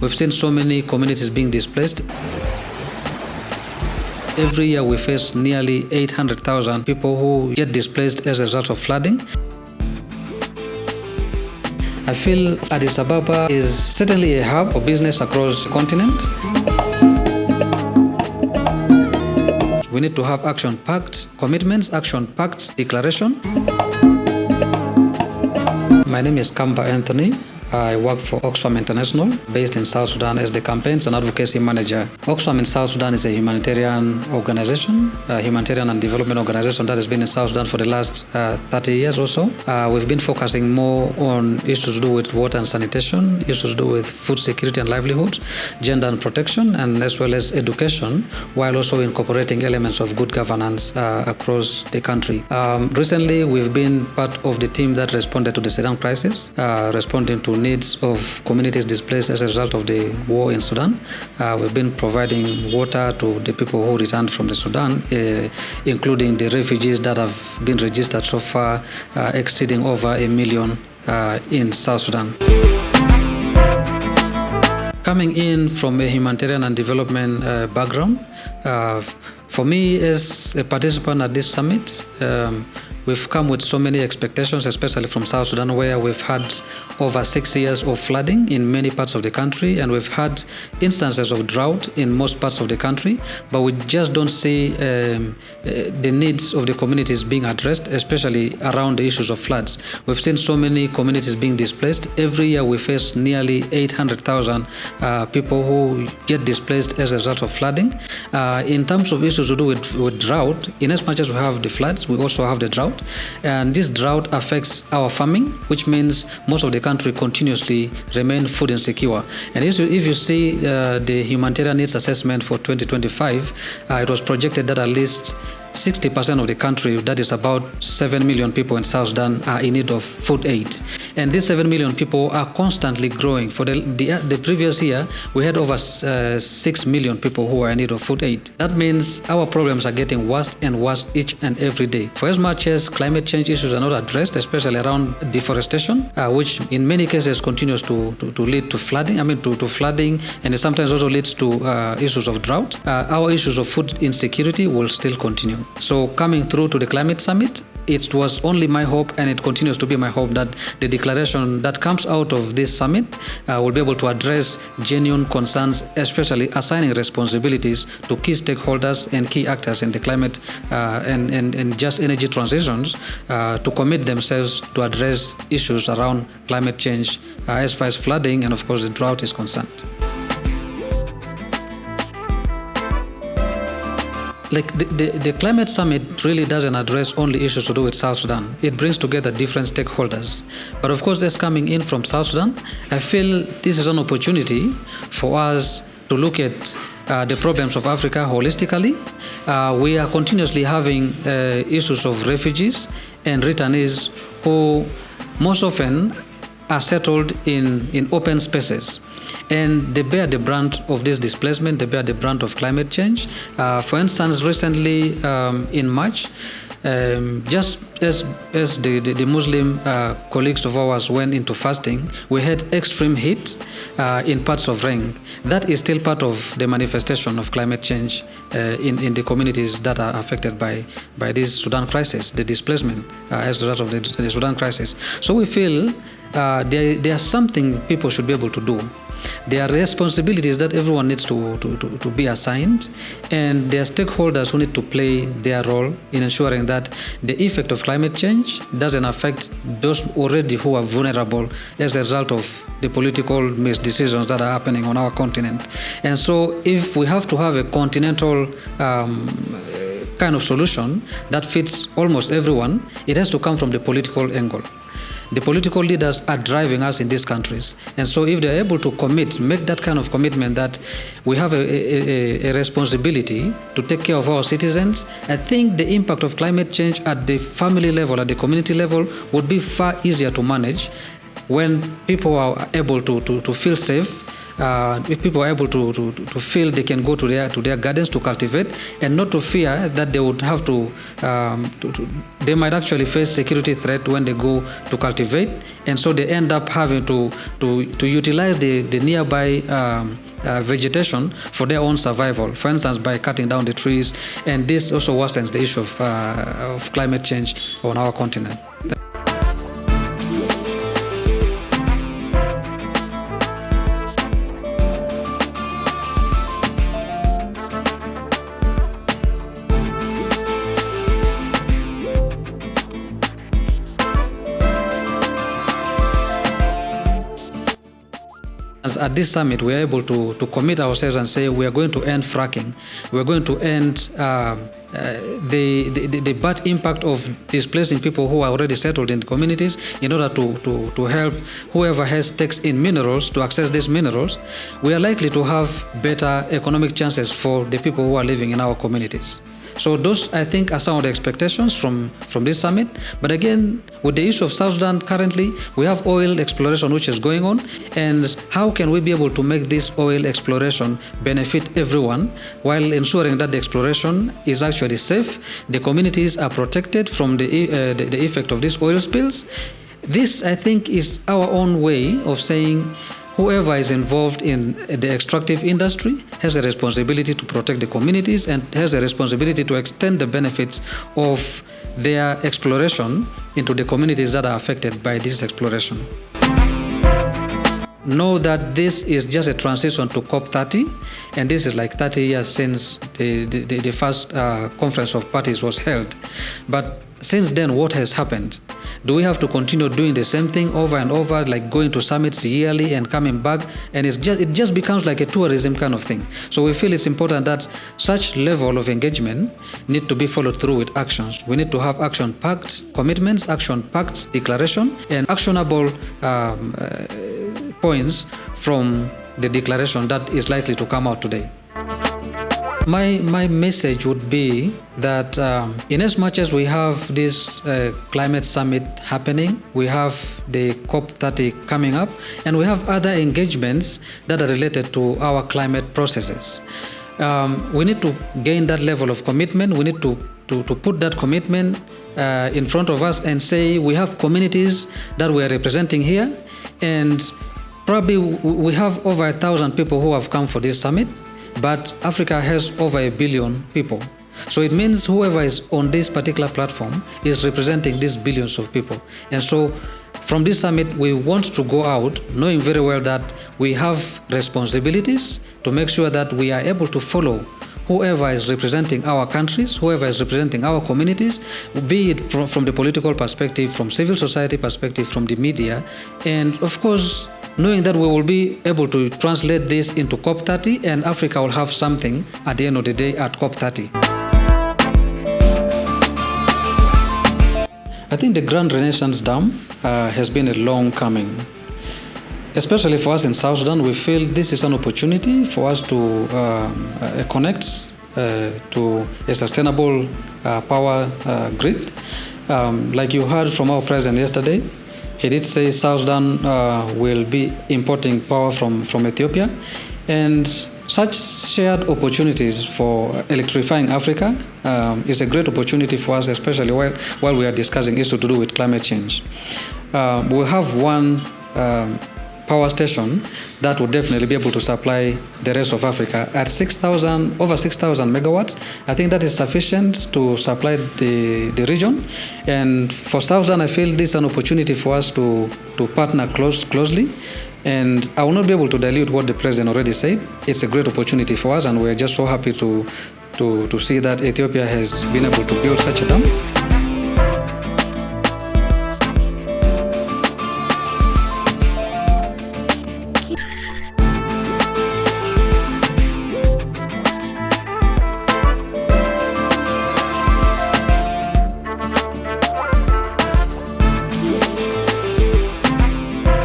We've seen so many communities being displaced. Every year we face nearly 800,000 people who get displaced as a result of flooding. I feel Addis Ababa is certainly a hub for business across the continent. We need to have action-packed commitments, action-packed declaration. My name is Kamba Anthony. I work for Oxfam International, based in South Sudan as the campaigns and advocacy manager. Oxfam in South Sudan is a humanitarian organization, a humanitarian and development organization that has been in South Sudan for the last 30 years or so. We've been focusing more on issues to do with water and sanitation, issues to do with food security and livelihoods, gender and protection, and as well as education, while also incorporating elements of good governance across the country. Recently, we've been part of the team that responded to the Sudan crisis, responding to needs of communities displaced as a result of the war in Sudan. We've been providing water to the people who returned from the Sudan, including the refugees that have been registered so far, exceeding over 1 million in South Sudan. Coming in from a humanitarian and development background, for me as a participant at this summit, we've come with so many expectations, especially from South Sudan, where we've had over 6 years of flooding in many parts of the country, and we've had instances of drought in most parts of the country, but we just don't see the needs of the communities being addressed, especially around the issues of floods. We've seen so many communities being displaced. Every year we face nearly 800,000 people who get displaced as a result of flooding. In terms of issues to do with drought, in as much as we have the floods, we also have the drought. And this drought affects our farming, which means most of the country continuously remain food insecure. And if you see the humanitarian needs assessment for 2025, it was projected that at least 60% of the country, that is about 7 million people in South Sudan, are in need of food aid. And these 7 million people are constantly growing. For the previous year, we had over 6 million people who are in need of food aid. That means our problems are getting worse and worse each and every day. For as much as climate change issues are not addressed, especially around deforestation, which in many cases continues to lead to flooding, to flooding, and it sometimes also leads to issues of drought, our issues of food insecurity will still continue. So coming through to the climate summit, it was only my hope, and it continues to be my hope, that the declaration that comes out of this summit will be able to address genuine concerns, especially assigning responsibilities to key stakeholders and key actors in the climate and just energy transitions to commit themselves to address issues around climate change as far as flooding and, of course, the drought is concerned. The climate summit really doesn't address only issues to do with South Sudan. It brings together different stakeholders. But of course, as coming in from South Sudan, I feel this is an opportunity for us to look at the problems of Africa holistically. We are continuously having issues of refugees and returnees who most often are settled in open spaces. And they bear the brunt of this displacement, they bear the brunt of climate change. For instance, recently in March, just as the Muslim colleagues of ours went into fasting, we had extreme heat in parts of Reng. That is still part of the manifestation of climate change in the communities that are affected by this Sudan crisis, the displacement as a result of the Sudan crisis. So we feel there's something people should be able to do. There are responsibilities that everyone needs to be assigned, and there are stakeholders who need to play their role in ensuring that the effect of climate change doesn't affect those already who are vulnerable as a result of the political misdecisions that are happening on our continent. And so if we have to have a continental kind of solution that fits almost everyone, it has to come from the political angle. The political leaders are driving us in these countries. And so if they're able to make that kind of commitment that we have a responsibility to take care of our citizens, I think the impact of climate change at the family level, at the community level, would be far easier to manage when people are able to feel safe if people are able to feel they can go to their gardens to cultivate, and not to fear that they would have to they might actually face security threat when they go to cultivate, and so they end up having to utilize the nearby vegetation for their own survival, for instance by cutting down the trees, and this also worsens the issue of climate change on our continent. At this summit, we are able to commit ourselves and say we are going to end fracking. We are going to end the bad impact of displacing people who are already settled in the communities in order to help whoever has stakes in minerals to access these minerals. We are likely to have better economic chances for the people who are living in our communities. So those, I think, are some of the expectations from this summit. But again, with the issue of South Sudan currently, we have oil exploration which is going on. And how can we be able to make this oil exploration benefit everyone while ensuring that the exploration is actually safe, the communities are protected from the effect of these oil spills? This, I think, is our own way of saying whoever is involved in the extractive industry has a responsibility to protect the communities and has a responsibility to extend the benefits of their exploration into the communities that are affected by this exploration. Know that this is just a transition to COP30, and this is like 30 years since the first conference of parties was held. But since then, what has happened? Do we have to continue doing the same thing over and over, like going to summits yearly and coming back? And it just becomes like a tourism kind of thing. So we feel it's important that such level of engagement need to be followed through with actions. We need to have action-packed commitments, action-packed declaration, and actionable points from the declaration that is likely to come out today. My message would be that in as much as we have this climate summit happening, we have the COP30 coming up, and we have other engagements that are related to our climate processes. We need to gain that level of commitment. We need to put that commitment in front of us and say we have communities that we are representing here, and probably we have over 1,000 people who have come for this summit. But Africa has over 1 billion people. So it means whoever is on this particular platform is representing these billions of people. And so from this summit, we want to go out knowing very well that we have responsibilities to make sure that we are able to follow whoever is representing our countries, whoever is representing our communities, be it from the political perspective, from civil society perspective, from the media, and of course, knowing that we will be able to translate this into COP30, and Africa will have something at the end of the day at COP30. I think the Grand Renaissance Dam has been a long coming. Especially for us in South Sudan, we feel this is an opportunity for us to connect to a sustainable power grid. Like you heard from our president yesterday, he did say South Sudan will be importing power from Ethiopia, and such shared opportunities for electrifying Africa is a great opportunity for us, especially while we are discussing issues to do with climate change. We have one power station that would definitely be able to supply the rest of Africa at over 6,000 megawatts. I think that is sufficient to supply the region. And for South Sudan, I feel this is an opportunity for us to partner closely. And I will not be able to dilute what the president already said. It's a great opportunity for us, and we're just so happy to see that Ethiopia has been able to build such a dam.